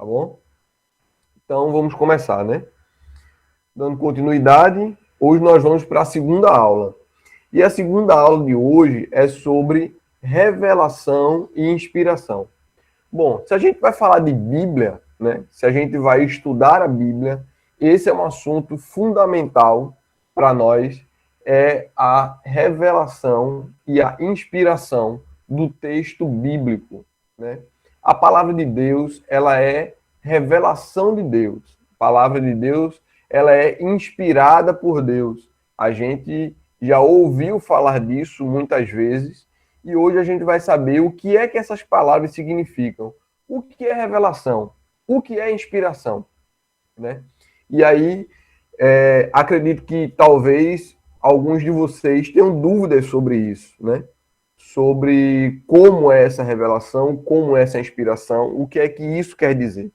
bom? Então vamos começar, né? Dando continuidade, hoje nós vamos para a segunda aula. E a segunda aula de hoje é sobre revelação e inspiração. Bom, se a gente vai falar de Bíblia, né? Se a gente vai estudar a Bíblia, esse é um assunto fundamental para nós, é a revelação e a inspiração do texto bíblico, né? A palavra de Deus, ela é revelação de Deus. A palavra de Deus, ela é inspirada por Deus. A gente já ouviu falar disso muitas vezes e hoje a gente vai saber o que é que essas palavras significam. O que é revelação? O que é inspiração? Né? E aí, acredito que talvez alguns de vocês tenham dúvidas sobre isso, né? Sobre como é essa revelação, como é essa inspiração, o que é que isso quer dizer.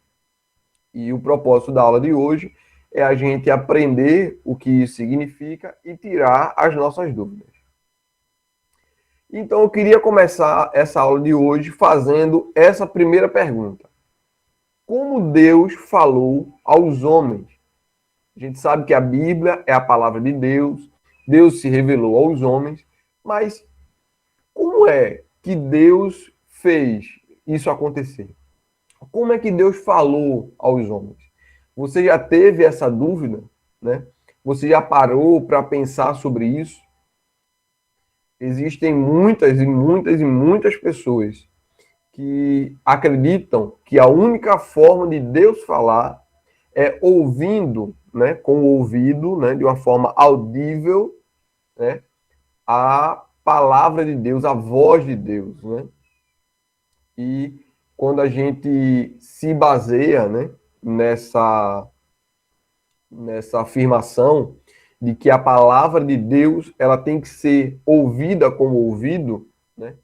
E o propósito da aula de hoje é a gente aprender o que isso significa e tirar as nossas dúvidas. Então, eu queria começar essa aula de hoje fazendo essa primeira pergunta. Como Deus falou aos homens? A gente sabe que a Bíblia é a palavra de Deus, Deus se revelou aos homens, mas como é que Deus fez isso acontecer? Como é que Deus falou aos homens? Você já teve essa dúvida, né? Você já parou para pensar sobre isso? Existem muitas pessoas que acreditam que a única forma de Deus falar é ouvindo, né, com o ouvido, né, de uma forma audível, né, a palavra de Deus, a voz de Deus, né? E quando a gente se baseia, né, nessa afirmação de que a palavra de Deus ela tem que ser ouvida como ouvido, né?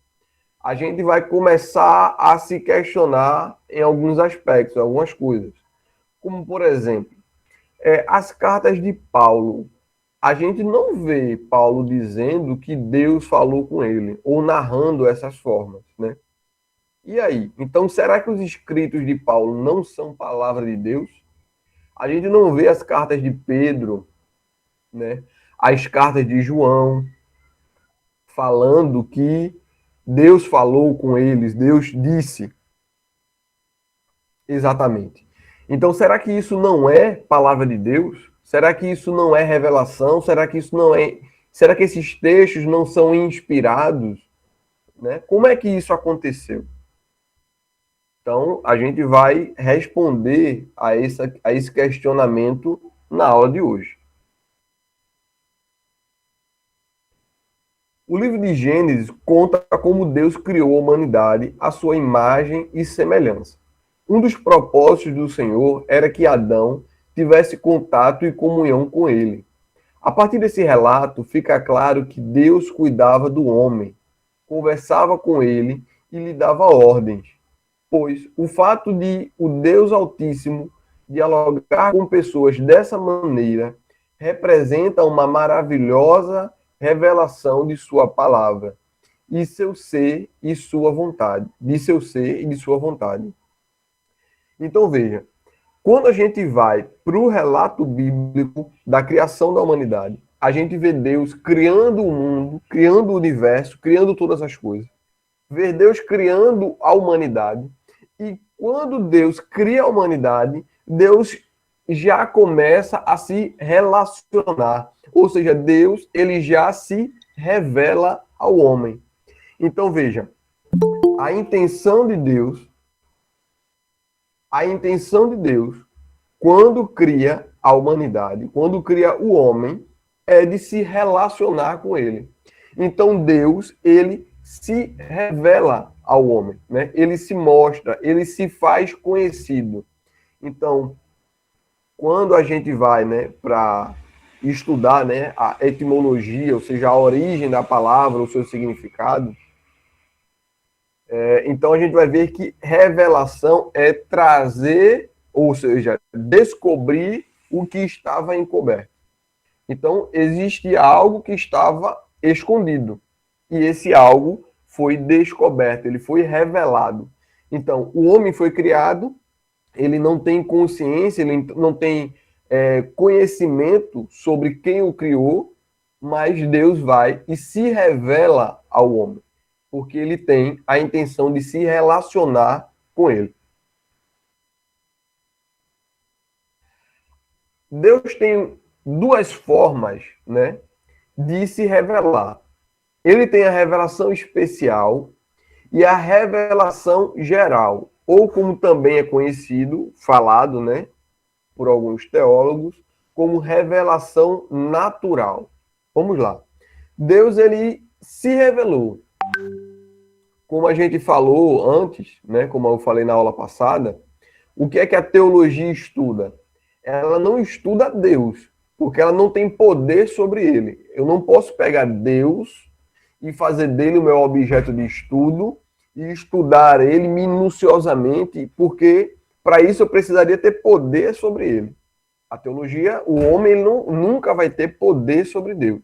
A gente vai começar a se questionar em alguns aspectos, algumas coisas. Como, por exemplo, as cartas de Paulo. A gente não vê Paulo dizendo que Deus falou com ele, ou narrando essas formas, né? E aí? Então, será que os escritos de Paulo não são palavra de Deus? A gente não vê as cartas de Pedro, né? As cartas de João, falando que Deus falou com eles, Deus disse exatamente. Então, será que isso não é palavra de Deus? Será que isso não é revelação? Será que isso não é. Será que esses textos não são inspirados? Né? Como é que isso aconteceu? Então, a gente vai responder a esse questionamento na aula de hoje. O livro de Gênesis conta como Deus criou a humanidade à sua imagem e semelhança. Um dos propósitos do Senhor era que Adão tivesse contato e comunhão com ele. A partir desse relato, fica claro que Deus cuidava do homem, conversava com ele e lhe dava ordens, pois o fato de o Deus Altíssimo dialogar com pessoas dessa maneira representa uma maravilhosa revelação de sua palavra e seu ser e sua vontade, de seu ser e de sua vontade. Então veja, quando a gente vai para o relato bíblico da criação da humanidade, a gente vê Deus criando o mundo, criando o universo, criando todas as coisas. Vê Deus criando a humanidade. E quando Deus cria a humanidade, Deus já começa a se relacionar. Ou seja, Deus ele já se revela ao homem. Então veja, a intenção de Deus, quando cria a humanidade, quando cria o homem, é de se relacionar com ele. Então Deus, ele se revela ao homem, né? Ele se mostra, ele se faz conhecido. Então, quando a gente vai, né, para estudar, né, a etimologia, ou seja, a origem da palavra, o seu significado, então a gente vai ver que revelação é trazer, ou seja, descobrir o que estava encoberto. Então, existe algo que estava escondido. E esse algo foi descoberto, ele foi revelado. Então, o homem foi criado, ele não tem consciência, ele não tem conhecimento sobre quem o criou, mas Deus vai e se revela ao homem, porque ele tem a intenção de se relacionar com ele. Deus tem duas formas, né, de se revelar. Ele tem a revelação especial e a revelação geral, ou como também é conhecido, falado, né, por alguns teólogos, como revelação natural. Vamos lá. Deus, ele se revelou. Como a gente falou antes, né, como eu falei na aula passada, o que é que a teologia estuda? Ela não estuda Deus, porque ela não tem poder sobre ele. Eu não posso pegar Deus e fazer dele o meu objeto de estudo e estudar ele minuciosamente, porque para isso eu precisaria ter poder sobre ele. A teologia, o homem ele nunca vai ter poder sobre Deus.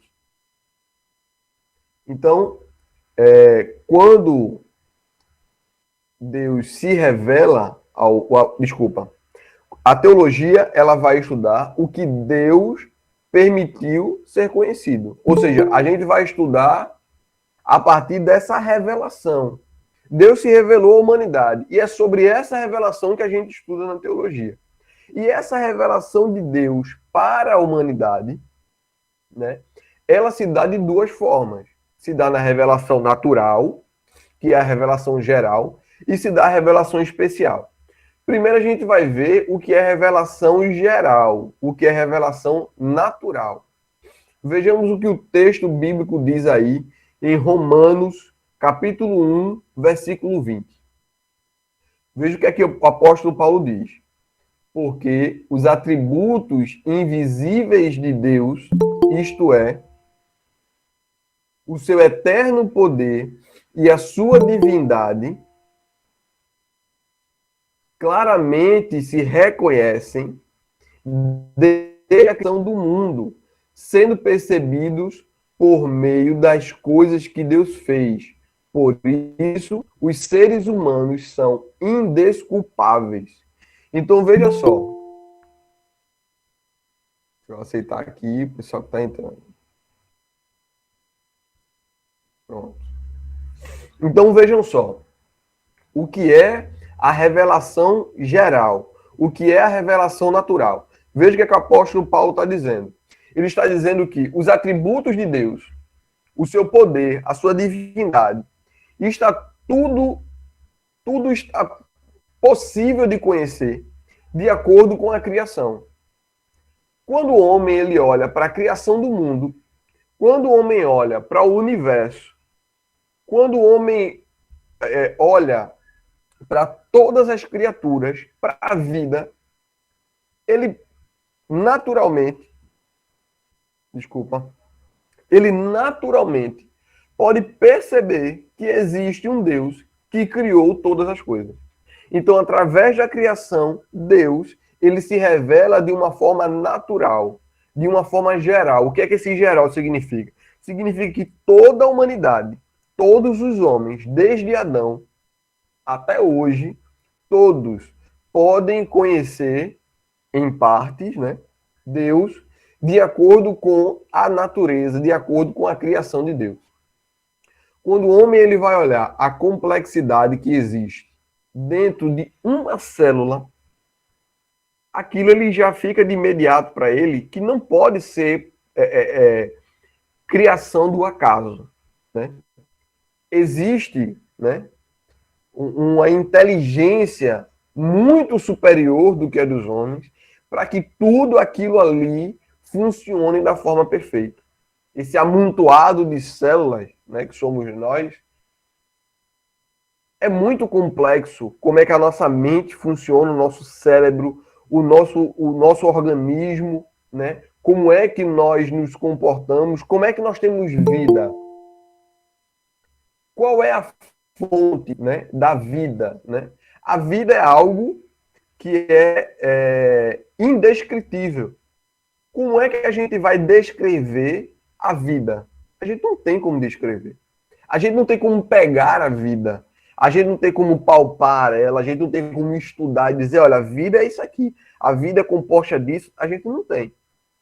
Então, quando Deus se revela desculpa, a teologia ela vai estudar o que Deus permitiu ser conhecido. Ou seja, a gente vai estudar a partir dessa revelação. Deus se revelou à humanidade e é sobre essa revelação que a gente estuda na teologia. E essa revelação de Deus para a humanidade, né, ela se dá de duas formas. Se dá na revelação natural, que é a revelação geral, e se dá a revelação especial. Primeiro a gente vai ver o que é revelação geral, o que é revelação natural. Vejamos o que o texto bíblico diz aí em Romanos, capítulo 1, versículo 20. Veja o que é que o apóstolo Paulo diz. Porque os atributos invisíveis de Deus, isto é, o seu eterno poder e a sua divindade, claramente se reconhecem desde a criação do mundo, sendo percebidos por meio das coisas que Deus fez. Por isso, os seres humanos são indesculpáveis. Então, veja só. Deixa eu aceitar aqui o pessoal que está entrando. Pronto. Então, vejam só. O que é a revelação geral? O que é a revelação natural? Veja o que, é que o apóstolo Paulo está dizendo. Ele está dizendo que os atributos de Deus, o seu poder, a sua divindade, está tudo está possível de conhecer de acordo com a criação. Quando o homem ele olha para a criação do mundo, quando o homem olha para o universo, quando o homem olha para todas as criaturas, para a vida, ele naturalmente pode perceber que existe um Deus que criou todas as coisas. Então, através da criação, Deus, ele se revela de uma forma natural, de uma forma geral. O que é que esse geral significa? Significa que toda a humanidade, todos os homens, desde Adão até hoje, todos podem conhecer, em partes, né, Deus, de acordo com a natureza, de acordo com a criação de Deus. Quando o homem ele vai olhar a complexidade que existe dentro de uma célula, aquilo ele já fica de imediato para ele que não pode ser criação do acaso, né? Existe, né, uma inteligência muito superior do que a dos homens para que tudo aquilo ali funcione da forma perfeita. Esse amontoado de células, né, que somos nós, é muito complexo como é que a nossa mente funciona, o nosso cérebro, o nosso organismo, né? Como é que nós nos comportamos, como é que nós temos vida. Qual é a fonte, né, da vida, né? A vida é algo que é indescritível. Como é que a gente vai descrever a vida? A gente não tem como descrever. A gente não tem como pegar a vida. A gente não tem como palpar ela, a gente não tem como estudar e dizer, olha, a vida é isso aqui, a vida é composta disso, a gente não tem.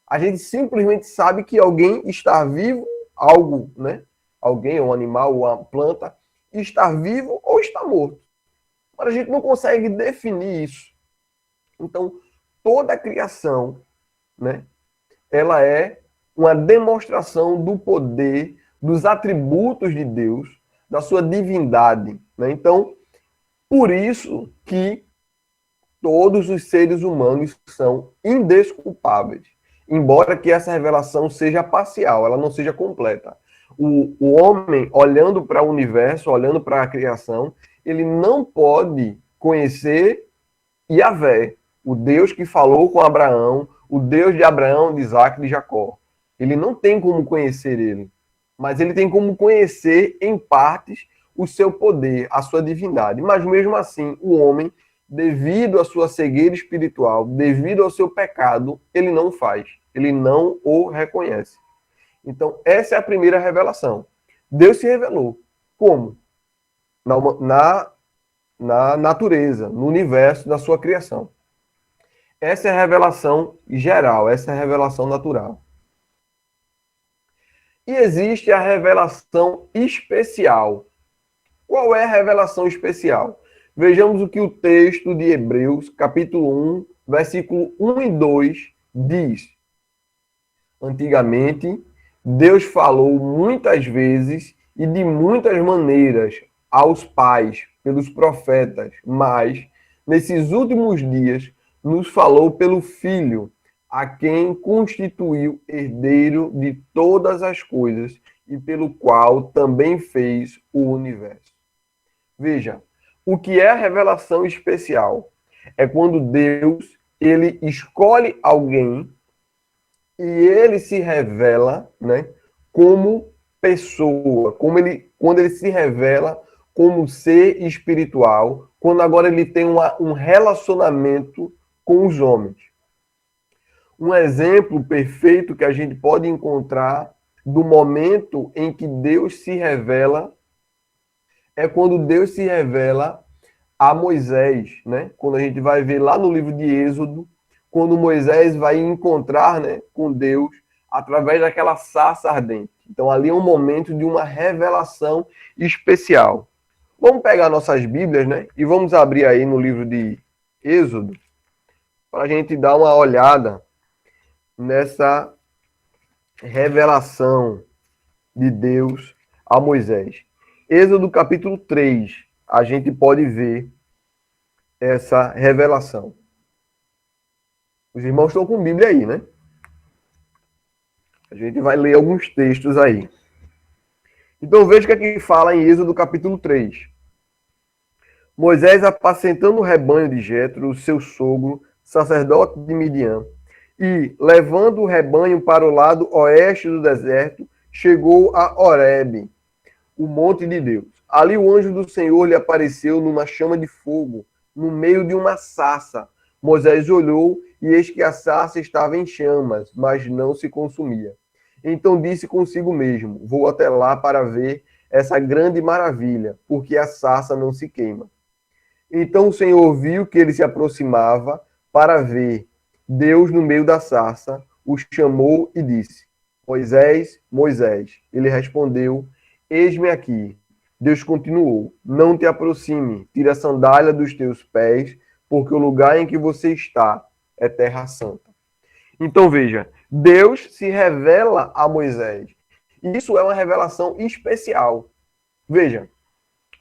A gente simplesmente sabe que alguém está vivo, algo, né? Alguém, um animal, uma planta, está vivo ou está morto. Mas a gente não consegue definir isso. Então, toda a criação, né? Ela é uma demonstração do poder, dos atributos de Deus, da sua divindade, né? Então, por isso que todos os seres humanos são indesculpáveis, embora que essa revelação seja parcial, ela não seja completa. O homem, olhando para o universo, olhando para a criação, ele não pode conhecer Yahvé, o Deus que falou com Abraão, o Deus de Abraão, de Isaac e de Jacó. Ele não tem como conhecer ele, mas ele tem como conhecer, em partes, o seu poder, a sua divindade. Mas mesmo assim, o homem, devido à sua cegueira espiritual, devido ao seu pecado, ele não faz, ele não o reconhece. Então, essa é a primeira revelação. Deus se revelou. Como? Na natureza, no universo, na sua criação. Essa é a revelação geral, essa é a revelação natural. E existe a revelação especial. Qual é a revelação especial? Vejamos o que o texto de Hebreus, capítulo 1, versículo 1 e 2 diz. Antigamente, Deus falou muitas vezes e de muitas maneiras aos pais, pelos profetas, mas, nesses últimos dias, nos falou pelo Filho, a quem constituiu herdeiro de todas as coisas e pelo qual também fez o universo. Veja, o que é a revelação especial? É quando Deus ele escolhe alguém e ele se revela, né, como pessoa, quando ele se revela como ser espiritual, quando agora ele tem um relacionamento com os homens. Um exemplo perfeito que a gente pode encontrar do momento em que Deus se revela é quando Deus se revela a Moisés, né? Quando a gente vai ver lá no livro de Êxodo, quando Moisés vai encontrar, né, com Deus através daquela sarça ardente. Então ali é um momento de uma revelação especial. Vamos pegar nossas Bíblias, né? E vamos abrir aí no livro de Êxodo para a gente dar uma olhada nessa revelação de Deus a Moisés. Êxodo capítulo 3, a gente pode ver essa revelação. Os irmãos estão com Bíblia aí, né? A gente vai ler alguns textos aí. Então veja o que aqui fala em Êxodo capítulo 3. Moisés apacentando o rebanho de Jetro, seu sogro, sacerdote de Midian, e, levando o rebanho para o lado oeste do deserto, chegou a Horebe, o monte de Deus. Ali o anjo do Senhor lhe apareceu numa chama de fogo, no meio de uma sarça. Moisés olhou, e eis que a sarça estava em chamas, mas não se consumia. Então disse consigo mesmo: vou até lá para ver essa grande maravilha, porque a sarça não se queima. Então o Senhor viu que ele se aproximava para ver. Deus, no meio da sarça, o chamou e disse: Moisés, Moisés. Ele respondeu: eis-me aqui. Deus continuou: não te aproxime, tira a sandália dos teus pés, porque o lugar em que você está é terra santa. Então veja, Deus se revela a Moisés. Isso é uma revelação especial. Veja,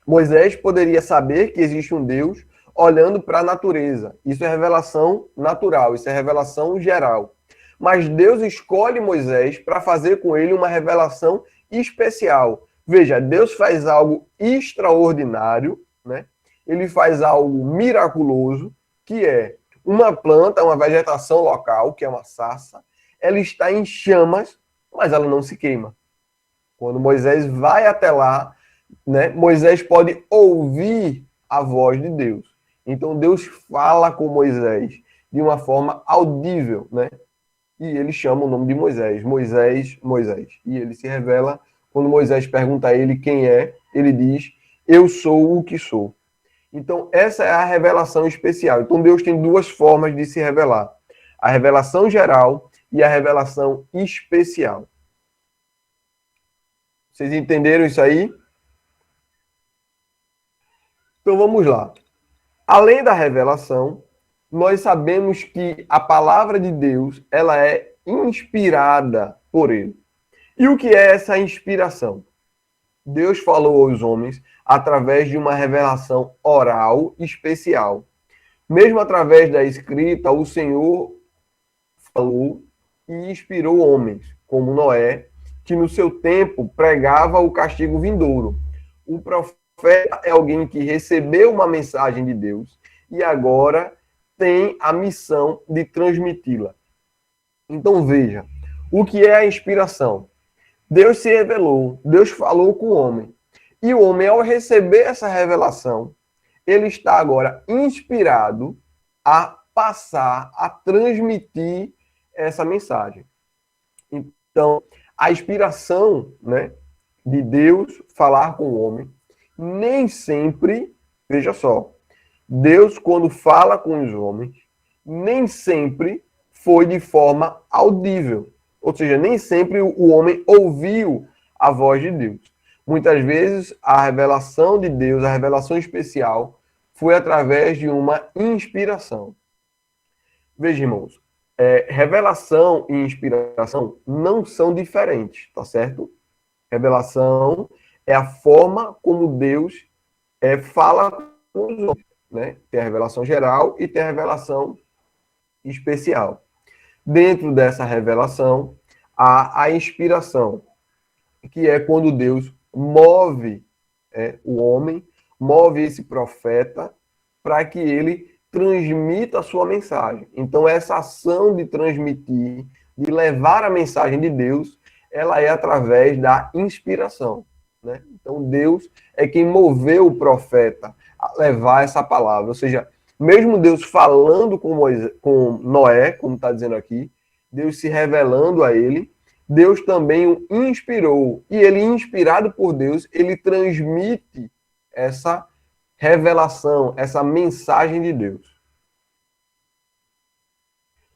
Moisés poderia saber que existe um Deus olhando para a natureza. Isso é revelação natural, isso é revelação geral. Mas Deus escolhe Moisés para fazer com ele uma revelação especial. Veja, Deus faz algo extraordinário, né? Ele faz algo miraculoso, que é uma planta, uma vegetação local, que é uma sarça, ela está em chamas, mas ela não se queima. Quando Moisés vai até lá, né, Moisés pode ouvir a voz de Deus. Então Deus fala com Moisés de uma forma audível, né? E ele chama o nome de Moisés, Moisés, Moisés. E ele se revela, quando Moisés pergunta a ele quem é, ele diz: eu sou o que sou. Então, essa é a revelação especial. Então, Deus tem duas formas de se revelar: a revelação geral e a revelação especial. Vocês entenderam isso aí? Então, vamos lá. Além da revelação, nós sabemos que a palavra de Deus, ela é inspirada por ele. E o que é essa inspiração? Deus falou aos homens através de uma revelação oral especial. Mesmo através da escrita, o Senhor falou e inspirou homens, como Noé, que no seu tempo pregava o castigo vindouro. O profeta é alguém que recebeu uma mensagem de Deus e agora tem a missão de transmiti-la. Então veja, o que é a inspiração? Deus se revelou, Deus falou com o homem. E o homem, ao receber essa revelação, ele está agora inspirado a passar, a transmitir essa mensagem. Então, a inspiração, né, de Deus falar com o homem, nem sempre, veja só, Deus, quando fala com os homens, nem sempre foi de forma audível. Ou seja, nem sempre o homem ouviu a voz de Deus. Muitas vezes, a revelação de Deus, a revelação especial, foi através de uma inspiração. Veja, irmãos, revelação e inspiração não são diferentes, tá certo? Revelação é a forma como Deus fala com os homens, né? Tem a revelação geral e tem a revelação especial. Dentro dessa revelação, há a inspiração, que é quando Deus move o homem, move esse profeta, para que ele transmita a sua mensagem. Então, essa ação de transmitir, de levar a mensagem de Deus, ela é através da inspiração, né? Então, Deus é quem moveu o profeta a levar essa palavra. Ou seja, mesmo Deus falando com Noé, como está dizendo aqui, Deus se revelando a ele, Deus também o inspirou. E ele, inspirado por Deus, ele transmite essa revelação, essa mensagem de Deus.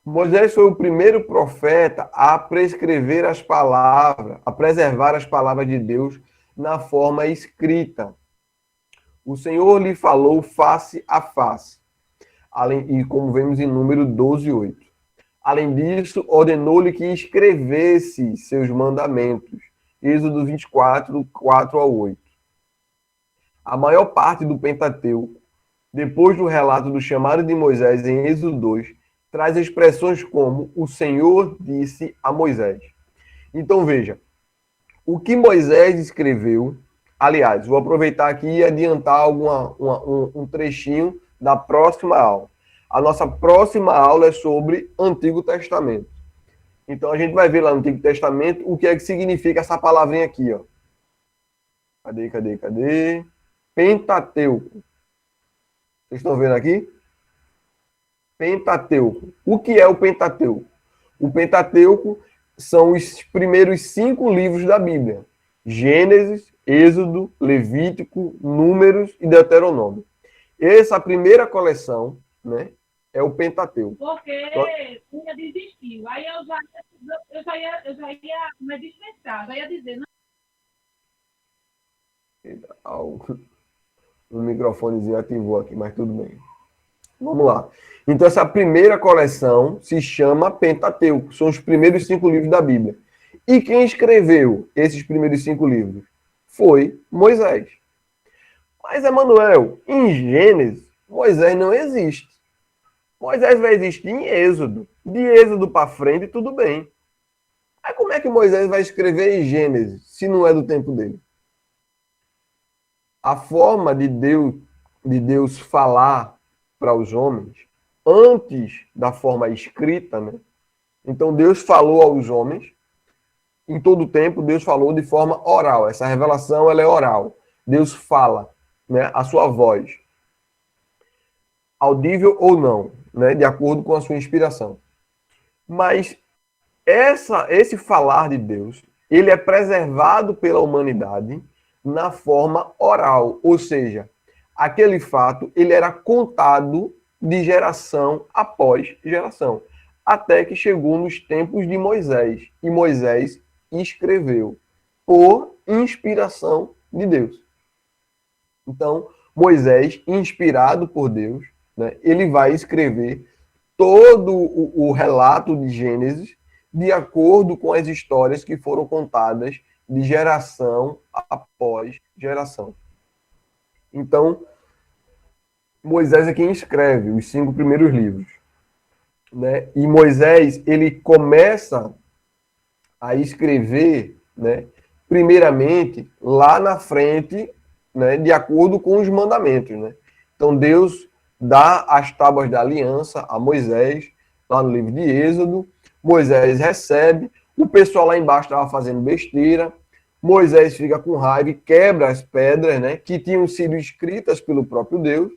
Moisés foi o primeiro profeta a prescrever as palavras, a preservar as palavras de Deus na forma escrita. O Senhor lhe falou face a face, e como vemos em número 12:8. Além disso, ordenou-lhe que escrevesse seus mandamentos. Êxodo 24, 4-8. A maior parte do Pentateuco, depois do relato do chamado de Moisés em Êxodo 2, traz expressões como o Senhor disse a Moisés. Então veja, o que Moisés escreveu, aliás, vou aproveitar aqui e adiantar um trechinho da próxima aula. A nossa próxima aula é sobre Antigo Testamento. Então a gente vai ver lá no Antigo Testamento o que é que significa essa palavrinha aqui, ó. Cadê? Pentateuco. Vocês estão vendo aqui? Pentateuco. O que é o Pentateuco? O Pentateuco são os primeiros 5 livros da Bíblia: Gênesis, Êxodo, Levítico, Números e Deuteronômio. Essa primeira coleção, né, é o Pentateuco. Porque tinha desistiu. Aí eu já ia me dispensar, já ia dizer. Não. O microfonezinho ativou aqui, mas tudo bem. Vamos lá. Então, essa primeira coleção se chama Pentateuco. São os primeiros 5 livros da Bíblia. E quem escreveu esses primeiros 5 livros? Foi Moisés. Mas, Emanuel, em Gênesis, Moisés não existe. Moisés vai existir em Êxodo. De Êxodo para frente, tudo bem. Aí como é que Moisés vai escrever em Gênesis, se não é do tempo dele? A forma de Deus falar para os homens, antes da forma escrita, né? Então Deus falou aos homens, em todo o tempo Deus falou de forma oral. Essa revelação ela é oral. Deus fala, né? A sua voz. Audível ou não, né? De acordo com a sua inspiração. Mas esse falar de Deus, ele é preservado pela humanidade na forma oral, ou seja, aquele fato ele era contado de geração após geração, até que chegou nos tempos de Moisés, e Moisés escreveu por inspiração de Deus. Então, Moisés, inspirado por Deus, né, ele vai escrever todo o relato de Gênesis de acordo com as histórias que foram contadas de geração após geração. Então, Moisés é quem escreve os 5 primeiros livros, né? E Moisés, ele começa a escrever, né, primeiramente lá na frente, né, de acordo com os mandamentos, né? Então Deus dá as tábuas da aliança a Moisés, lá no livro de Êxodo. Moisés recebe, o pessoal lá embaixo estava fazendo besteira, Moisés fica com raiva e quebra as pedras, né, que tinham sido escritas pelo próprio Deus,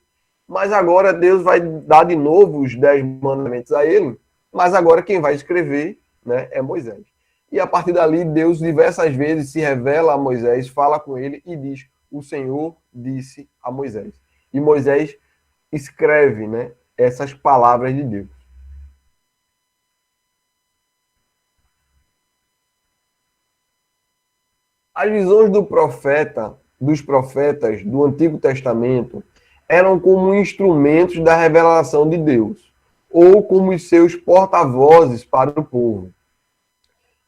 mas agora Deus vai dar de novo os 10 mandamentos a ele, mas agora quem vai escrever, né, é Moisés. E a partir dali, Deus diversas vezes se revela a Moisés, fala com ele e diz: o Senhor disse a Moisés. E Moisés escreve, né, essas palavras de Deus. As visões dos profetas do Antigo Testamento, eram como instrumentos da revelação de Deus, ou como os seus porta-vozes para o povo.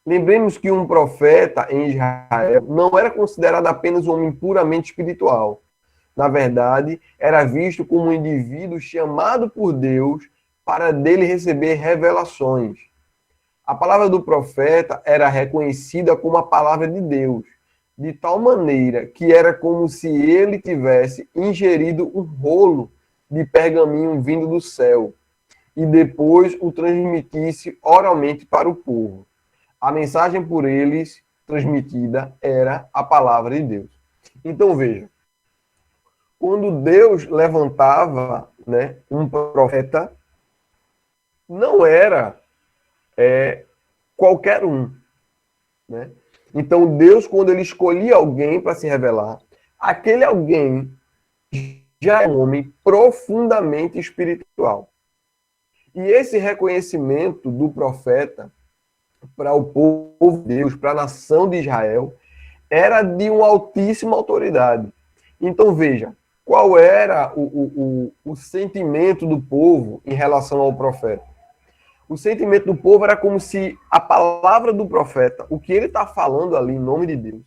Lembremos que um profeta em Israel não era considerado apenas um homem puramente espiritual. Na verdade, era visto como um indivíduo chamado por Deus para dele receber revelações. A palavra do profeta era reconhecida como a palavra de Deus, de tal maneira que era como se ele tivesse ingerido um rolo de pergaminho vindo do céu e depois o transmitisse oralmente para o povo. A mensagem por eles transmitida era a palavra de Deus. Então veja, quando Deus levantava, né, um profeta, não era qualquer um, né? Então Deus, quando ele escolhia alguém para se revelar, aquele alguém já é um homem profundamente espiritual. E esse reconhecimento do profeta para o povo de Deus, para a nação de Israel, era de uma altíssima autoridade. Então veja, qual era o sentimento do povo em relação ao profeta? O sentimento do povo era como se a palavra do profeta, o que ele está falando ali em nome de Deus,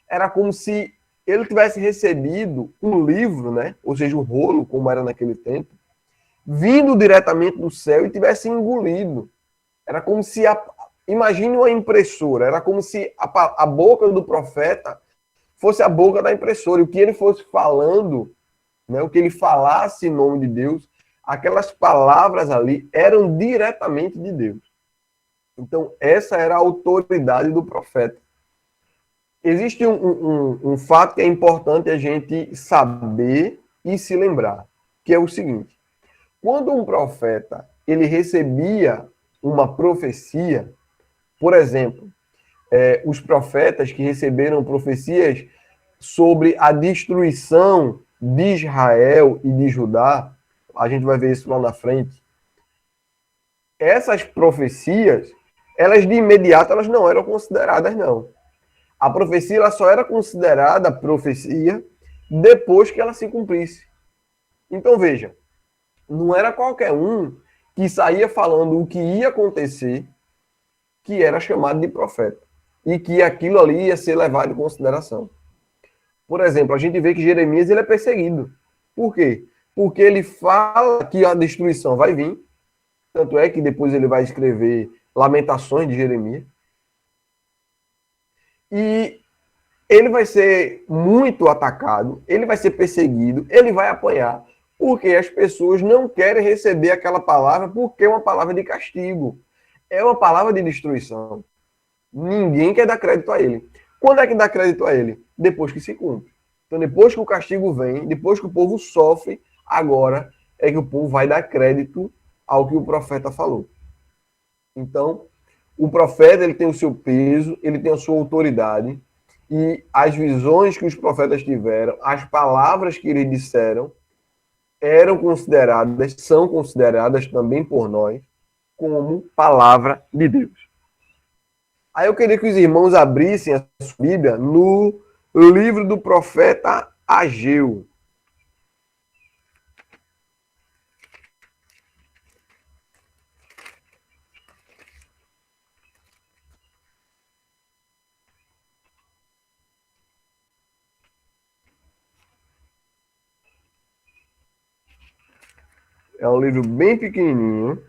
era como se ele tivesse recebido um livro, né? Ou seja, um rolo, como era naquele tempo, vindo diretamente do céu e tivesse engolido. Era como se, imagine uma impressora, era como se a boca do profeta fosse a boca da impressora, e o que ele fosse falando, né? O que ele falasse em nome de Deus, aquelas palavras ali eram diretamente de Deus. Então, essa era a autoridade do profeta. Existe um fato que é importante a gente saber e se lembrar, que é o seguinte: quando um profeta ele recebia uma profecia, por exemplo, os profetas que receberam profecias sobre a destruição de Israel e de Judá, a gente vai ver isso lá na frente. Essas profecias, elas de imediato elas não eram consideradas, não. A profecia ela só era considerada profecia depois que ela se cumprisse. Então veja, não era qualquer um que saía falando o que ia acontecer que era chamado de profeta e que aquilo ali ia ser levado em consideração. Por exemplo, a gente vê que Jeremias ele é perseguido. Por quê? Porque ele fala que a destruição vai vir, tanto é que depois ele vai escrever Lamentações de Jeremias, e ele vai ser muito atacado, ele vai ser perseguido, ele vai apanhar, porque as pessoas não querem receber aquela palavra porque é uma palavra de castigo, é uma palavra de destruição. Ninguém quer dar crédito a ele. Quando é que dá crédito a ele? Depois que se cumpre. Então, depois que o castigo vem, depois que o povo sofre, agora é que o povo vai dar crédito ao que o profeta falou. Então, o profeta ele tem o seu peso, ele tem a sua autoridade, e as visões que os profetas tiveram, as palavras que eles disseram, eram consideradas, são consideradas também por nós, como palavra de Deus. Aí eu queria que os irmãos abrissem a sua Bíblia no livro do profeta Ageu. É um livro bem pequenininho.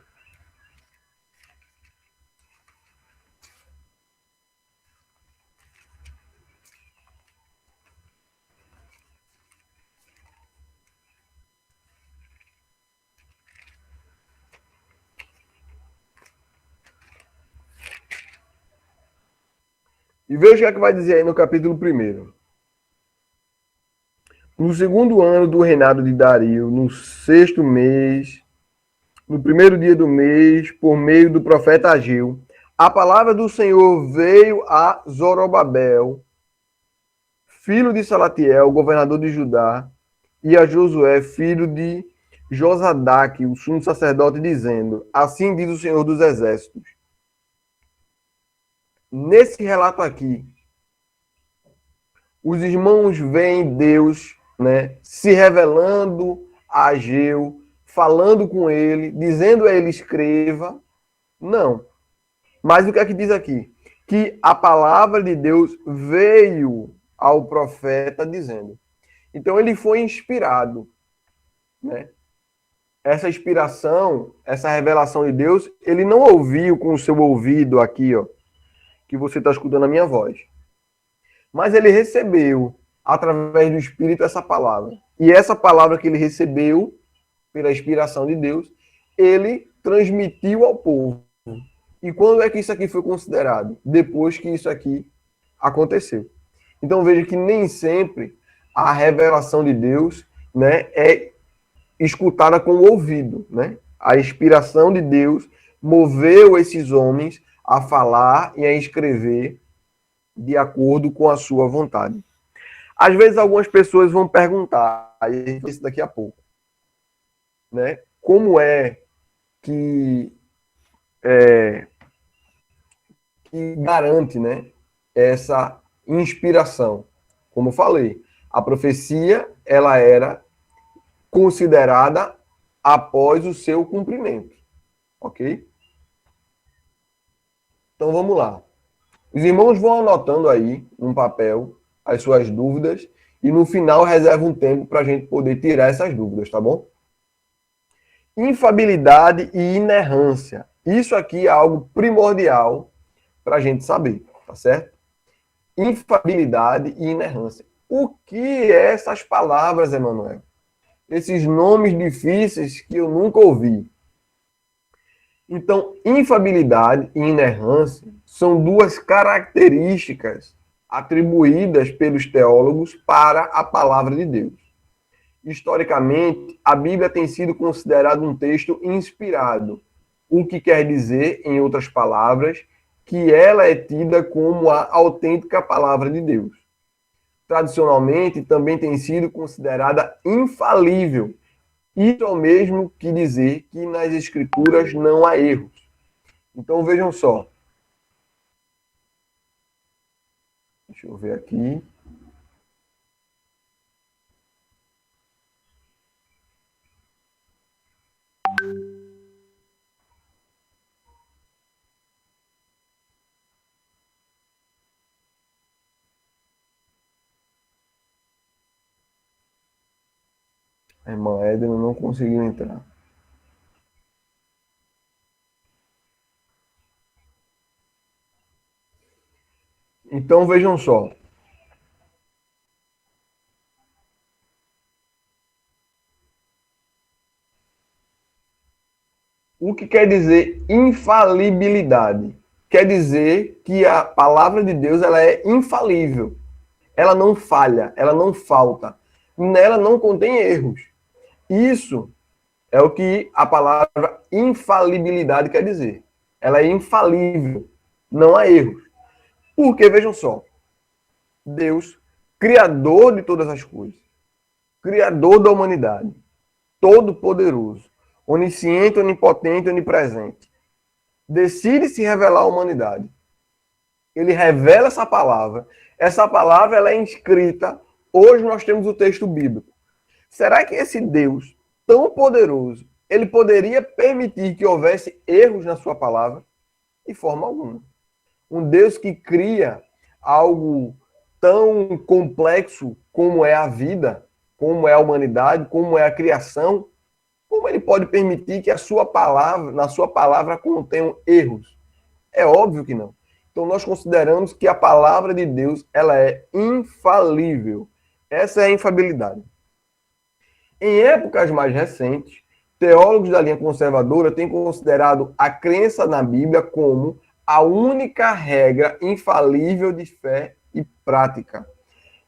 E veja o que é que vai dizer aí no capítulo 1. No segundo ano do reinado de Dario, no sexto mês, no primeiro dia do mês, por meio do profeta Ageu, a palavra do Senhor veio a Zorobabel, filho de Salatiel, governador de Judá, e a Josué, filho de Josadaque, o sumo sacerdote, dizendo: Assim diz o Senhor dos Exércitos. Nesse relato aqui, os irmãos veem Deus, né, se revelando a Ageu, falando com ele, dizendo a ele escreva. Não. Mas o que é que diz aqui? Que a palavra de Deus veio ao profeta dizendo. Então ele foi inspirado, né? Essa inspiração, essa revelação de Deus, ele não ouviu com o seu ouvido aqui, ó, que você está escutando a minha voz. Mas ele recebeu, através do Espírito, essa palavra. E essa palavra que ele recebeu, pela inspiração de Deus, ele transmitiu ao povo. E quando é que isso aqui foi considerado? Depois que isso aqui aconteceu. Então veja que nem sempre a revelação de Deus, né, é escutada com o ouvido, né? A inspiração de Deus moveu esses homens a falar e a escrever de acordo com a sua vontade. Às vezes algumas pessoas vão perguntar, aí a gente vai isso daqui a pouco, né? Como é que que garante, né, essa inspiração? Como eu falei, a profecia ela era considerada após o seu cumprimento, ok? Então vamos lá. Os irmãos vão anotando aí num papel as suas dúvidas e no final reserva um tempo para a gente poder tirar essas dúvidas, tá bom? Infabilidade e inerrância. Isso aqui é algo primordial para a gente saber, tá certo? Infabilidade e inerrância. O que é essas palavras, Emanuel? Esses nomes difíceis que eu nunca ouvi. Então, infabilidade e inerrância são duas características atribuídas pelos teólogos para a palavra de Deus. Historicamente, a Bíblia tem sido considerada um texto inspirado, o que quer dizer, em outras palavras, que ela é tida como a autêntica palavra de Deus. Tradicionalmente, também tem sido considerada infalível. Isso é o mesmo que dizer que nas Escrituras não há erros. Então vejam só. Deixa eu ver aqui. A irmã Edna não conseguiu entrar. Então vejam só. O que quer dizer infalibilidade? Quer dizer que a palavra de Deus ela é infalível. Ela não falha, ela não falta. Nela não contém erros. Isso é o que a palavra infalibilidade quer dizer. Ela é infalível. Não há erros. Porque, vejam só, Deus, criador de todas as coisas, criador da humanidade, todo-poderoso, onisciente, onipotente, onipresente, decide se revelar à humanidade. Ele revela essa palavra. Essa palavra ela é inscrita. Hoje nós temos o texto bíblico. Será que esse Deus tão poderoso, ele poderia permitir que houvesse erros na sua palavra? De forma alguma. Um Deus que cria algo tão complexo como é a vida, como é a humanidade, como é a criação, como ele pode permitir que a sua palavra, na sua palavra contenham erros? É óbvio que não. Então nós consideramos que a palavra de Deus, ela é infalível. Essa é a infalibilidade. Em épocas mais recentes, teólogos da linha conservadora têm considerado a crença na Bíblia como a única regra infalível de fé e prática.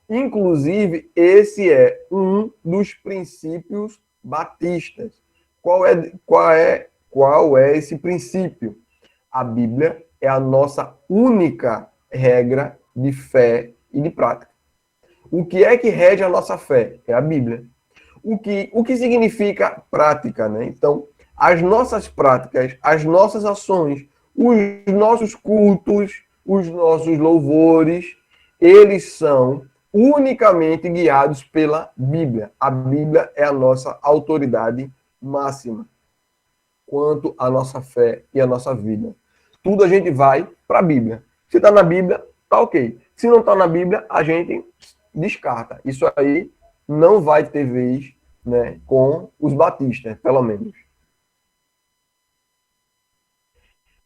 Inclusive, esse é um dos princípios batistas. Qual é esse princípio? A Bíblia é a nossa única regra de fé e de prática. O que é que rege a nossa fé? É a Bíblia. O que significa prática, né? Então, as nossas práticas, as nossas ações, os nossos cultos, os nossos louvores, eles são unicamente guiados pela Bíblia. A Bíblia é a nossa autoridade máxima quanto à nossa fé e à nossa vida. Tudo a gente vai para a Bíblia. Se está na Bíblia, tá ok. Se não está na Bíblia, a gente descarta. Isso aí não vai ter vez, né, com os batistas, pelo menos.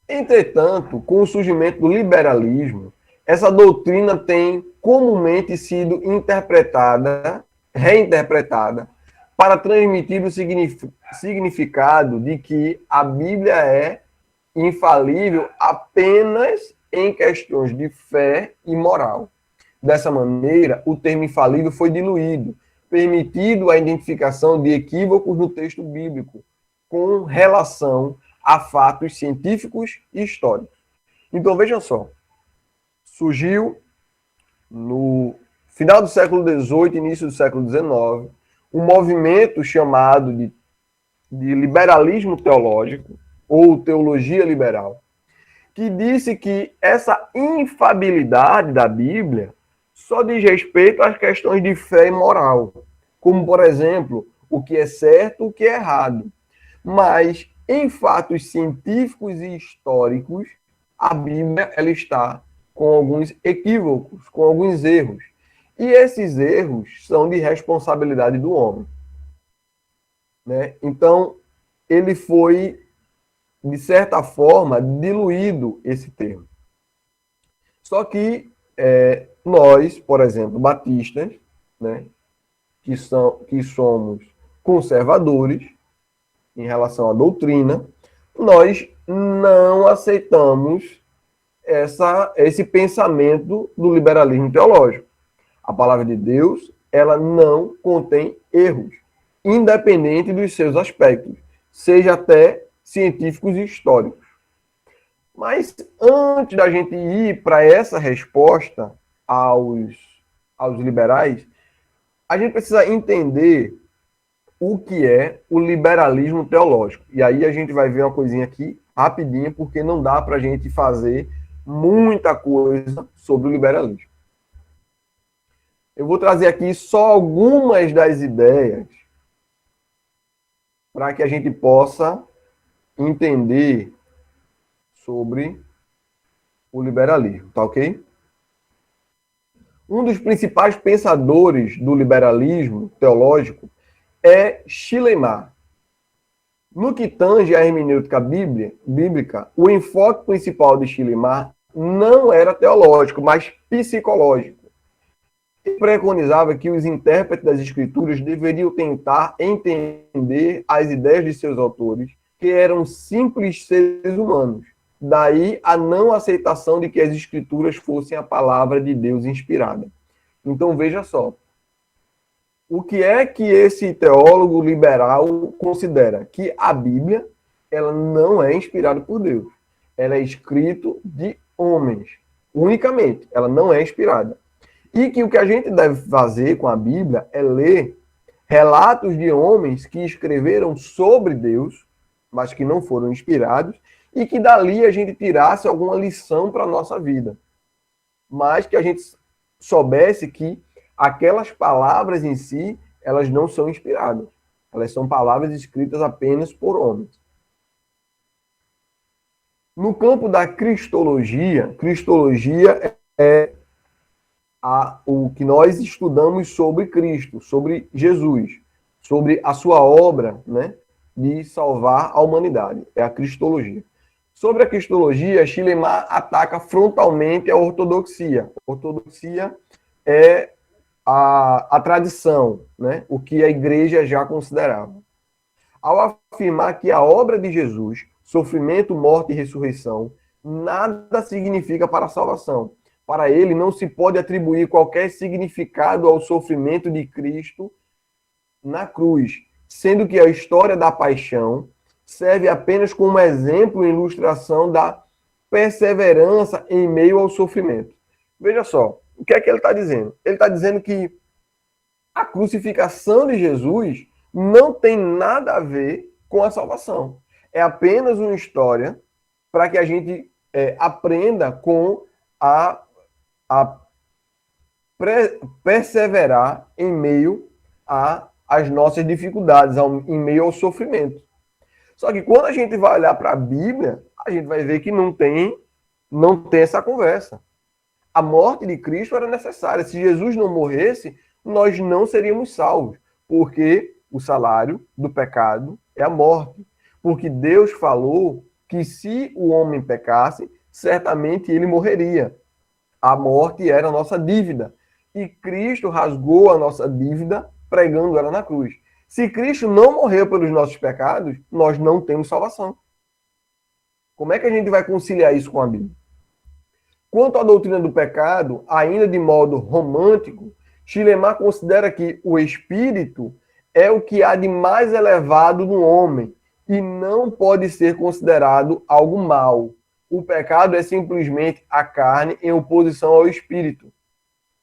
Entretanto, com o surgimento do liberalismo, essa doutrina tem comumente sido reinterpretada, para transmitir o significado de que a Bíblia é infalível apenas em questões de fé e moral. Dessa maneira, o termo infalível foi diluído, permitido a identificação de equívocos no texto bíblico com relação a fatos científicos e históricos. Então, vejam só, surgiu no final do século XVIII, início do século XIX, um movimento chamado de liberalismo teológico, ou teologia liberal, que disse que essa infalibilidade da Bíblia só diz respeito às questões de fé e moral, como, por exemplo, o que é certo, o que é errado. Mas, em fatos científicos e históricos, a Bíblia ela está com alguns equívocos, com alguns erros. E esses erros são de responsabilidade do homem. Né? Então, ele foi, de certa forma, diluído esse termo. Só que nós, por exemplo, batistas, né, que somos conservadores em relação à doutrina, nós não aceitamos esse pensamento do liberalismo teológico. A palavra de Deus, ela não contém erros, independente dos seus aspectos, seja até científicos e históricos. Mas antes da gente ir para essa resposta aos liberais, a gente precisa entender o que é o liberalismo teológico. E aí a gente vai ver uma coisinha aqui, rapidinho, porque não dá para a gente fazer muita coisa sobre o liberalismo. Eu vou trazer aqui só algumas das ideias para que a gente possa entender sobre o liberalismo, tá ok? Um dos principais pensadores do liberalismo teológico é Schleiermacher. No que tange à hermenêutica bíblica, o enfoque principal de Schleiermacher não era teológico, mas psicológico. Ele preconizava que os intérpretes das escrituras deveriam tentar entender as ideias de seus autores, que eram simples seres humanos. Daí a não aceitação de que as escrituras fossem a palavra de Deus inspirada. Então veja só, o que é que esse teólogo liberal considera? Que a Bíblia ela não é inspirada por Deus. Ela é escrita de homens, unicamente. Ela não é inspirada. E que o que a gente deve fazer com a Bíblia é ler relatos de homens que escreveram sobre Deus, mas que não foram inspirados, e que dali a gente tirasse alguma lição para a nossa vida. Mas que a gente soubesse que aquelas palavras em si, elas não são inspiradas. Elas são palavras escritas apenas por homens. No campo da cristologia, cristologia é o que nós estudamos sobre Cristo, sobre Jesus, sobre a sua obra, né, de salvar a humanidade. É a cristologia. Sobre a cristologia, Schleiermacher ataca frontalmente a ortodoxia. A ortodoxia é a tradição, né, o que a igreja já considerava. Ao afirmar que a obra de Jesus, sofrimento, morte e ressurreição, nada significa para a salvação. Para ele, não se pode atribuir qualquer significado ao sofrimento de Cristo na cruz, sendo que a história da paixão serve apenas como exemplo e ilustração da perseverança em meio ao sofrimento. Veja só, o que é que ele está dizendo? Ele está dizendo que a crucificação de Jesus não tem nada a ver com a salvação. É apenas uma história para que a gente aprenda com a perseverar em meio às nossas dificuldades, em meio ao sofrimento. Só que quando a gente vai olhar para a Bíblia, a gente vai ver que não tem essa conversa. A morte de Cristo era necessária. Se Jesus não morresse, nós não seríamos salvos, porque o salário do pecado é a morte. Porque Deus falou que se o homem pecasse, certamente ele morreria. A morte era a nossa dívida. E Cristo rasgou a nossa dívida pregando ela na cruz. Se Cristo não morreu pelos nossos pecados, nós não temos salvação. Como é que a gente vai conciliar isso com a Bíblia? Quanto à doutrina do pecado, ainda de modo romântico, Schleiermacher considera que o espírito é o que há de mais elevado no homem e não pode ser considerado algo mau. O pecado é simplesmente a carne em oposição ao espírito.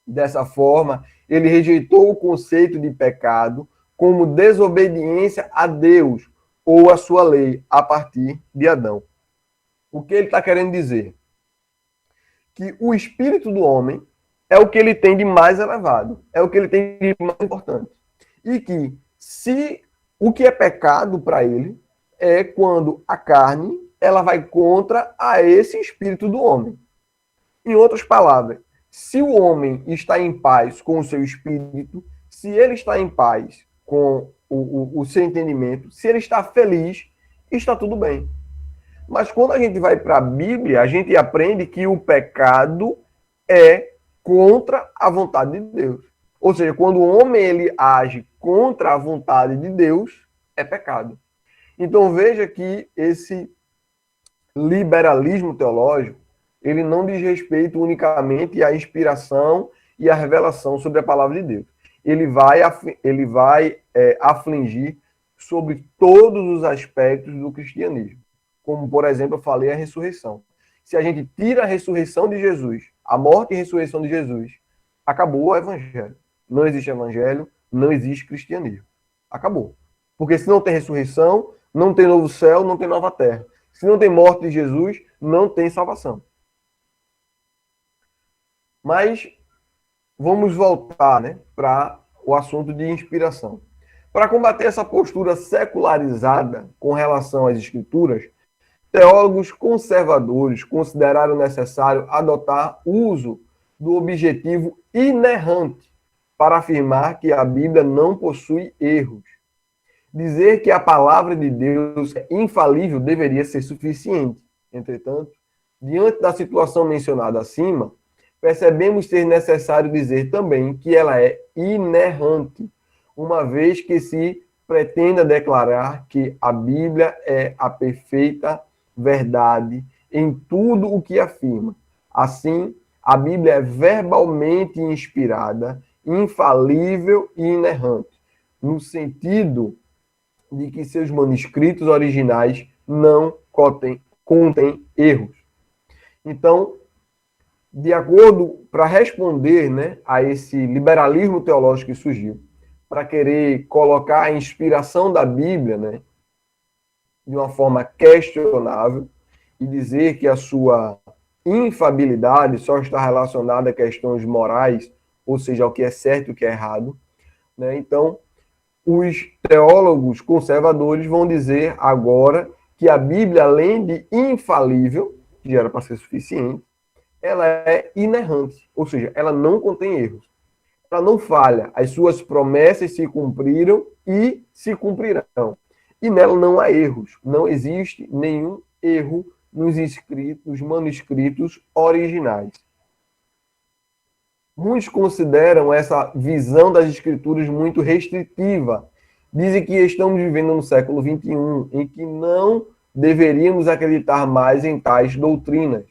Dessa forma, ele rejeitou o conceito de pecado como desobediência a Deus ou a sua lei a partir de Adão. O que ele está querendo dizer? Que o espírito do homem é o que ele tem de mais elevado, é o que ele tem de mais importante. E que se o que é pecado para ele é quando a carne ela vai contra a esse espírito do homem. Em outras palavras, se o homem está em paz com o seu espírito, se ele está em paz com o seu entendimento, se ele está feliz, está tudo bem. Mas quando a gente vai para a Bíblia, a gente aprende que o pecado é contra a vontade de Deus. Ou seja, quando o homem ele age contra a vontade de Deus, é pecado. Então veja que esse liberalismo teológico, ele não diz respeito unicamente à inspiração e à revelação sobre a palavra de Deus. Ele vai afligir sobre todos os aspectos do cristianismo. Como, por exemplo, eu falei, a ressurreição. Se a gente tira a ressurreição de Jesus, a morte e a ressurreição de Jesus, acabou o evangelho. Não existe evangelho, não existe cristianismo. Acabou. Porque se não tem ressurreição, não tem novo céu, não tem nova terra. Se não tem morte de Jesus, não tem salvação. Mas vamos voltar, né, para o assunto de inspiração. Para combater essa postura secularizada com relação às escrituras, teólogos conservadores consideraram necessário adotar o uso do objetivo inerrante para afirmar que a Bíblia não possui erros. Dizer que a palavra de Deus é infalível deveria ser suficiente. Entretanto, diante da situação mencionada acima, percebemos ser necessário dizer também que ela é inerrante, uma vez que se pretenda declarar que a Bíblia é a perfeita verdade em tudo o que afirma. Assim, a Bíblia é verbalmente inspirada, infalível e inerrante, no sentido de que seus manuscritos originais não contêm erros. Então, De acordo, para responder, né, a esse liberalismo teológico que surgiu, para querer colocar a inspiração da Bíblia, né, de uma forma questionável e dizer que a sua infabilidade só está relacionada a questões morais, ou seja, ao que é certo e o que é errado, né? Então, os teólogos conservadores vão dizer agora que a Bíblia, além de infalível, que já era para ser suficiente, ela é inerrante, ou seja, ela não contém erros. Ela não falha, as suas promessas se cumpriram e se cumprirão. E nela não há erros, não existe nenhum erro nos escritos, nos manuscritos originais. Muitos consideram essa visão das escrituras muito restritiva. Dizem que estamos vivendo no século XXI, em que não deveríamos acreditar mais em tais doutrinas.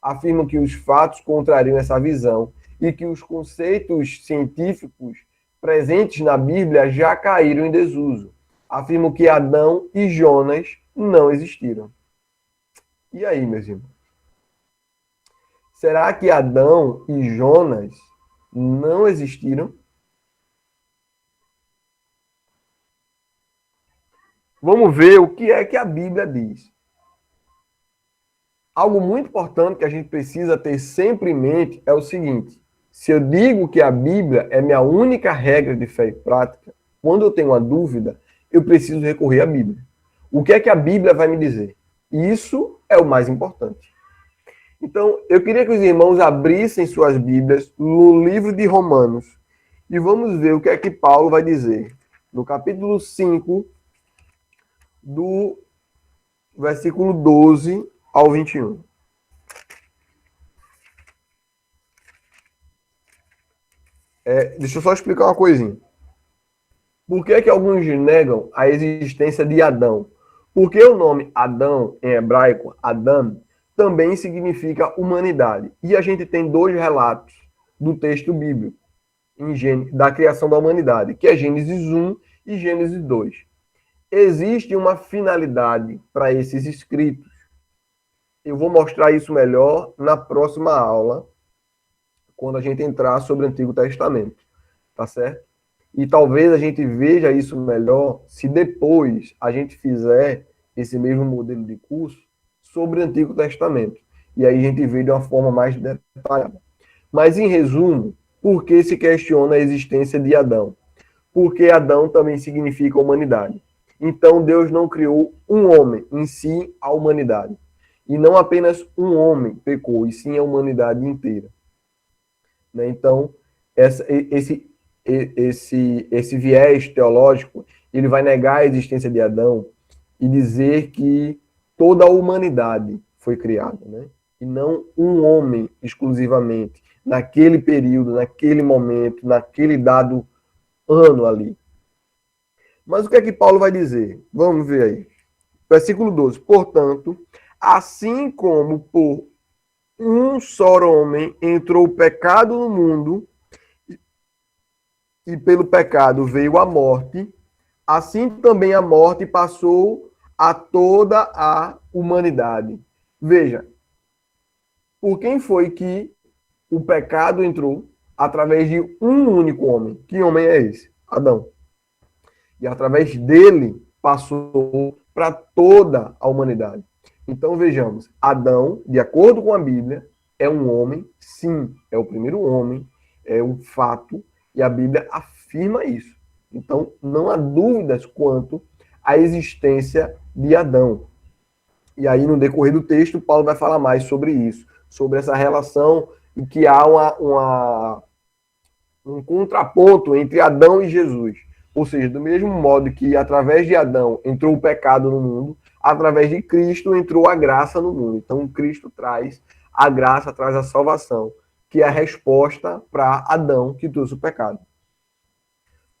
Afirmam que os fatos contrariam essa visão e que os conceitos científicos presentes na Bíblia já caíram em desuso. Afirmam que Adão e Jonas não existiram. E aí, meus irmãos? Será que Adão e Jonas não existiram? Vamos ver o que é que a Bíblia diz. Algo muito importante que a gente precisa ter sempre em mente é o seguinte: se eu digo que a Bíblia é minha única regra de fé e prática, quando eu tenho uma dúvida, eu preciso recorrer à Bíblia. O que é que a Bíblia vai me dizer? Isso é o mais importante. Então, eu queria que os irmãos abrissem suas Bíblias no livro de Romanos e vamos ver o que é que Paulo vai dizer. No capítulo 5, do versículo 12 ao 21. Deixa eu só explicar uma coisinha. Por que é que alguns negam a existência de Adão? Porque o nome Adão, em hebraico, Adam, também significa humanidade. E a gente tem dois relatos do texto bíblico da criação da humanidade, que é Gênesis 1 e Gênesis 2. Existe uma finalidade para esses escritos. Eu vou mostrar isso melhor na próxima aula, quando a gente entrar sobre o Antigo Testamento, tá certo? E talvez a gente veja isso melhor se depois a gente fizer esse mesmo modelo de curso sobre o Antigo Testamento. E aí a gente vê de uma forma mais detalhada. Mas, em resumo, por que se questiona a existência de Adão? Porque Adão também significa humanidade. Então, Deus não criou um homem, em si, a humanidade. E não apenas um homem pecou, e sim a humanidade inteira. Né? Então, esse viés teológico, ele vai negar a existência de Adão e dizer que toda a humanidade foi criada, né? E não um homem exclusivamente, naquele período, naquele momento, naquele dado ano ali. Mas o que é que Paulo vai dizer? Vamos ver aí. Versículo 12. Portanto, assim como por um só homem entrou o pecado no mundo, e pelo pecado veio a morte, assim também a morte passou a toda a humanidade. Veja, por quem foi que o pecado entrou? Através de um único homem. Que homem é esse? Adão. E através dele passou para toda a humanidade. Então vejamos, Adão, de acordo com a Bíblia, é um homem, sim, é o primeiro homem, é um fato, e a Bíblia afirma isso. Então não há dúvidas quanto à existência de Adão. E aí, no decorrer do texto, Paulo vai falar mais sobre isso, sobre essa relação em que há um contraponto entre Adão e Jesus. Ou seja, do mesmo modo que através de Adão entrou o pecado no mundo, através de Cristo entrou a graça no mundo. Então, Cristo traz a graça, traz a salvação, que é a resposta para Adão que trouxe o pecado.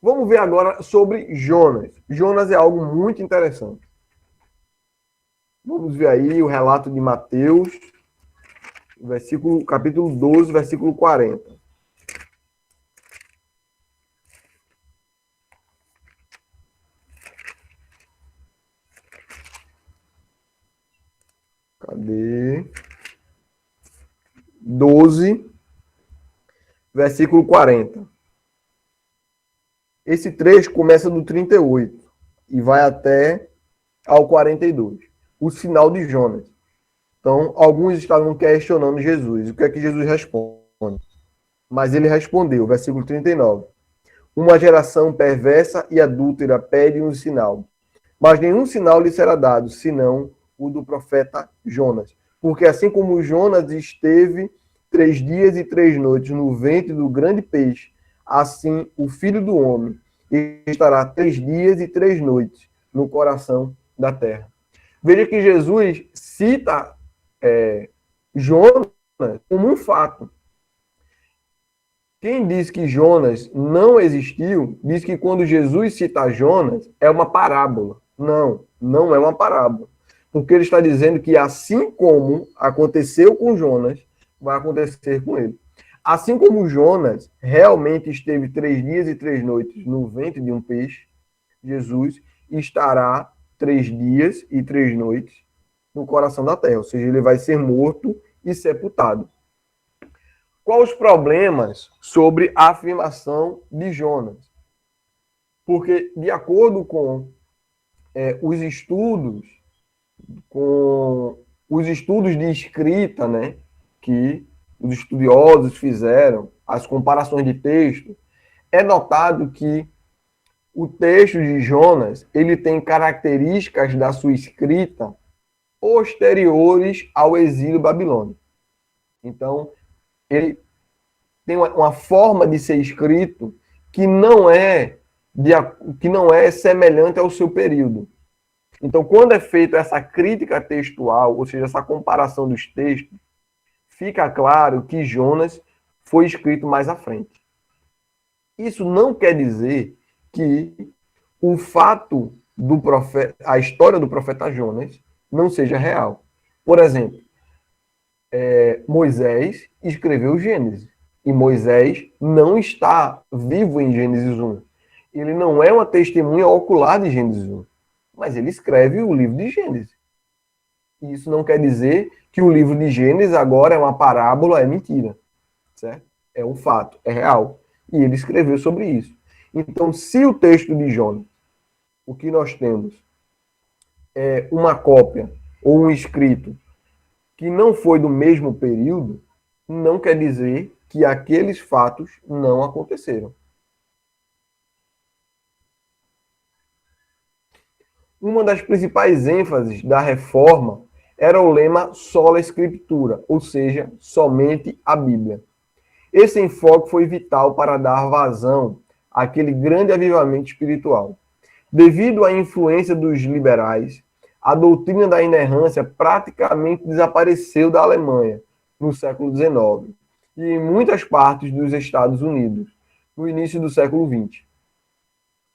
Vamos ver agora sobre Jonas. Jonas é algo muito interessante. Vamos ver aí o relato de Mateus, capítulo 12, versículo 40. Cadê? 12, versículo 40. Esse trecho começa do 38 e vai até ao 42. O sinal de Jonas. Então, alguns estavam questionando Jesus. O que é que Jesus responde? Mas ele respondeu, versículo 39. Uma geração perversa e adúltera pede um sinal, mas nenhum sinal lhe será dado, senão o do profeta Jonas. Porque assim como Jonas esteve 3 dias e 3 noites no ventre do grande peixe, assim o Filho do Homem estará 3 dias e 3 noites no coração da terra. Veja que Jesus cita Jonas como um fato. Quem diz que Jonas não existiu, diz que quando Jesus cita Jonas, é uma parábola. Não, não é uma parábola. Porque ele está dizendo que assim como aconteceu com Jonas, vai acontecer com ele. Assim como Jonas realmente esteve 3 dias e 3 noites no ventre de um peixe, Jesus estará 3 dias e 3 noites no coração da terra. Ou seja, ele vai ser morto e sepultado. Quais os problemas sobre a afirmação de Jonas? Porque, de acordo com os estudos de escrita, né, que os estudiosos fizeram, as comparações de texto, é notado que o texto de Jonas ele tem características da sua escrita posteriores ao exílio babilônico. Então, ele tem uma forma de ser escrito que não é semelhante ao seu período. Então, quando é feita essa crítica textual, ou seja, essa comparação dos textos, fica claro que Jonas foi escrito mais à frente. Isso não quer dizer que o fato do profeta, a história do profeta Jonas, não seja real. Por exemplo, Moisés escreveu Gênesis. E Moisés não está vivo em Gênesis 1. Ele não é uma testemunha ocular de Gênesis 1. Mas ele escreve o livro de Gênesis. E isso não quer dizer que o livro de Gênesis agora é uma parábola, é mentira. Certo? É um fato, é real. E ele escreveu sobre isso. Então, se o texto de Jonas, o que nós temos, é uma cópia ou um escrito que não foi do mesmo período, não quer dizer que aqueles fatos não aconteceram. Uma das principais ênfases da reforma era o lema sola escritura, ou seja, somente a Bíblia. Esse enfoque foi vital para dar vazão àquele grande avivamento espiritual. Devido à influência dos liberais, a doutrina da inerrância praticamente desapareceu da Alemanha no século XIX e em muitas partes dos Estados Unidos no início do século XX.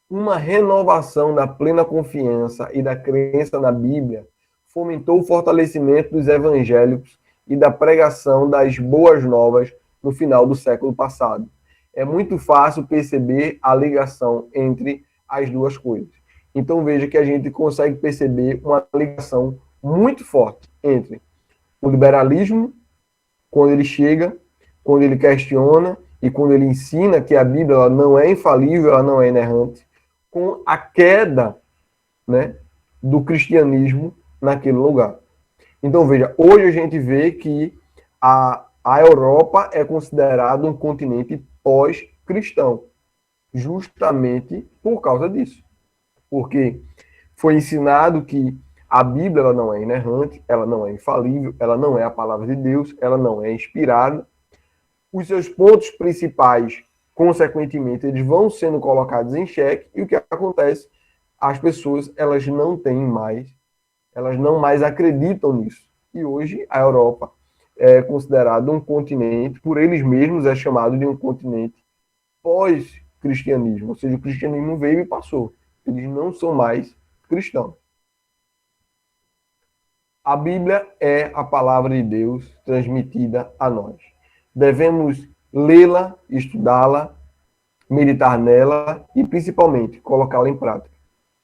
Uma renovação da plena confiança e da crença na Bíblia fomentou o fortalecimento dos evangélicos e da pregação das boas novas no final do século passado. É muito fácil perceber a ligação entre as duas coisas. Então veja que a gente consegue perceber uma ligação muito forte entre o liberalismo, quando ele chega, quando ele questiona e quando ele ensina que a Bíblia ela não é infalível, ela não é inerrante, com a queda, né, do cristianismo naquele lugar. Então veja, hoje a gente vê que a Europa é considerada um continente pós-cristão, justamente por causa disso. Porque foi ensinado que a Bíblia ela não é inerrante, ela não é infalível, ela não é a palavra de Deus, ela não é inspirada. Os seus pontos principais, consequentemente, eles vão sendo colocados em xeque, e o que acontece? As pessoas, elas não mais acreditam nisso. E hoje a Europa é considerada um continente, por eles mesmos é chamado de um continente pós-cristianismo, ou seja, o cristianismo veio e passou. Eles não são mais cristãos. A Bíblia é a palavra de Deus transmitida a nós. Devemos lê-la, estudá-la, meditar nela e, principalmente, colocá-la em prática.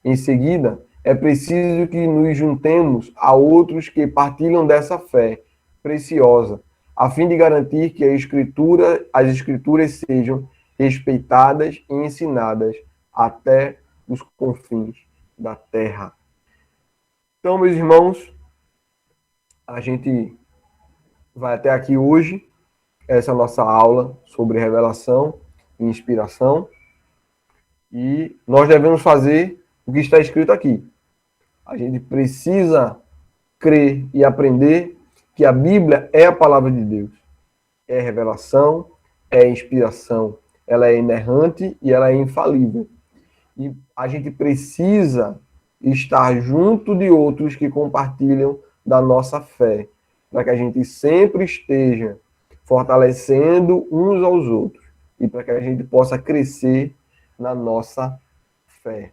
Em seguida, é preciso que nos juntemos a outros que partilham dessa fé preciosa, a fim de garantir que as escrituras sejam respeitadas e ensinadas até os confins da terra. Então, meus irmãos, a gente vai até aqui hoje, essa é a nossa aula sobre revelação e inspiração, e nós devemos fazer o que está escrito aqui. A gente precisa crer e aprender que a Bíblia é a palavra de Deus. É revelação, é inspiração. Ela é inerrante e ela é infalível. E a gente precisa estar junto de outros que compartilham da nossa fé, para que a gente sempre esteja fortalecendo uns aos outros e para que a gente possa crescer na nossa fé.